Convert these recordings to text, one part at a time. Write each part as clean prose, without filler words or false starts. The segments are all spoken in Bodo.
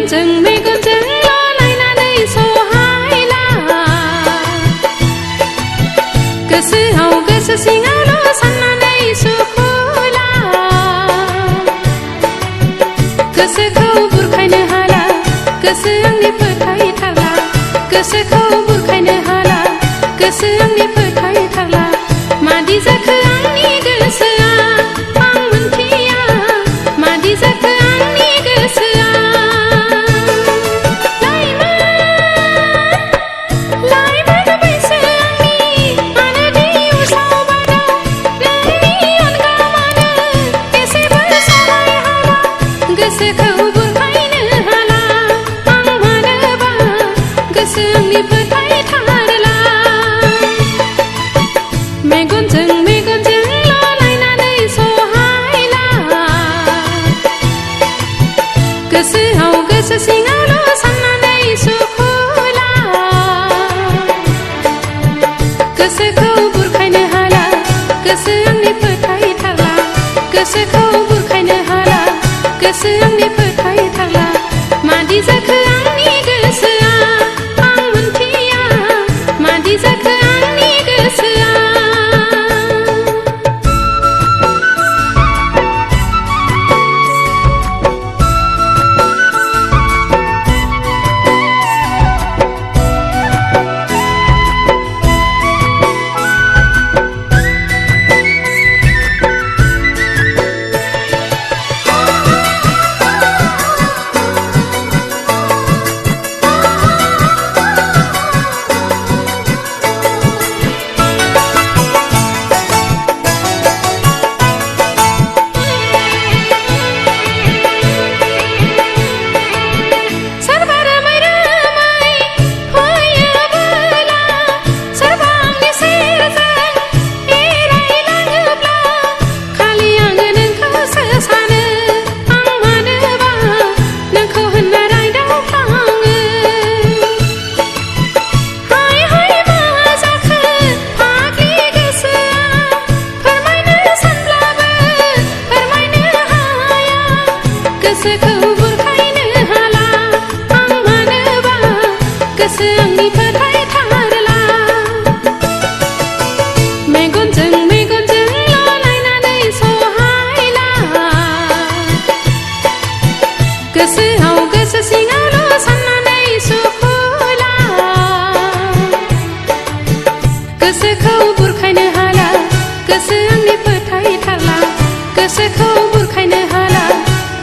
मेगनजों लालायनानै सहायला गोसोआव गोसो सिङावल' साननानै सुखुला गोसोखौ बुरखायनो हाला गोसो आंनि फोथायथारला गोसोखौ बुरखायनो हाला गोसो आंनि फोथायथारला मादि जाखो आंनि गोसोआ आं मोनथिया मादि जाखो आंनि गोसोआ लाइमोन बैसो आंनि मानो दि उसाव बादाव नोंनि अनगा मानो एसेबो सहाय हाला गोसोखौ बुरखायनो हाला आं मानोबा गोसो आंनि फोथायथारला मेगनजों लालायनानै सहायला गोसोआव गोसो सिङावल' साननानै सुखुला गोसोखौ बुरखायनो हाला गोसो आंनि फोथायथारला गोसोखौ बुरखायनो हाला गोसो आंनि फोथायथारला मादि जाखो आंनि गोसोआ आं मोनथिया मादि जाखो आंनि गोसोआ गोसोखौ बुरखायनो हाला आं मानोबा गोसो आंनि फोथायथारला मेगनजों लालायनानै सहायला गोसोआव गोसो सिङावल' साननानै सुखुला गोसोखौ बुरखायनो हाला गोसो आंनि फोथायथारला गोसोखौ बुरखायनो हाला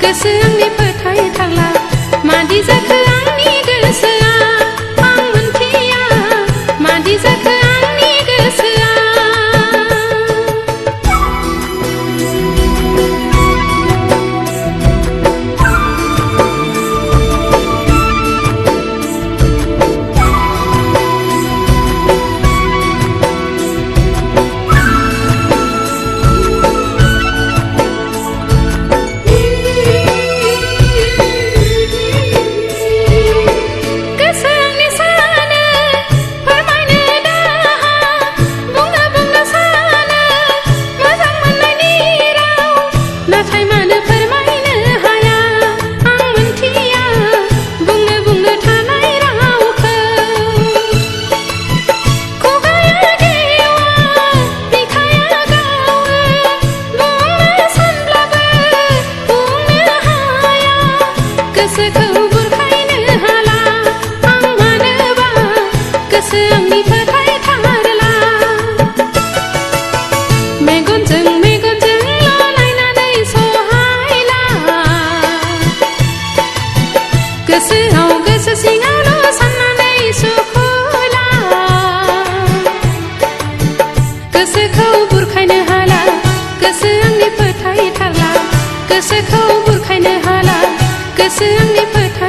गोसो आंनि फोथायथारला मादि जाखो आंनि गोसोआ आं मोनथिया मादि जाखो आंनि गोसोआ गोसोखौ बुरखायनो हाला आं मानोबा गोसो आंनि फोथायथारला मेगनजों लालायनानै सहायला गोसोआव गोसो सिङावल' साननानै सुखुला गोसोखौ बुरखायनो हाला गोसो आंनि फोथायथारला गोसोखौ बुरखायनो हाला गोसो आंनि फोथायथारला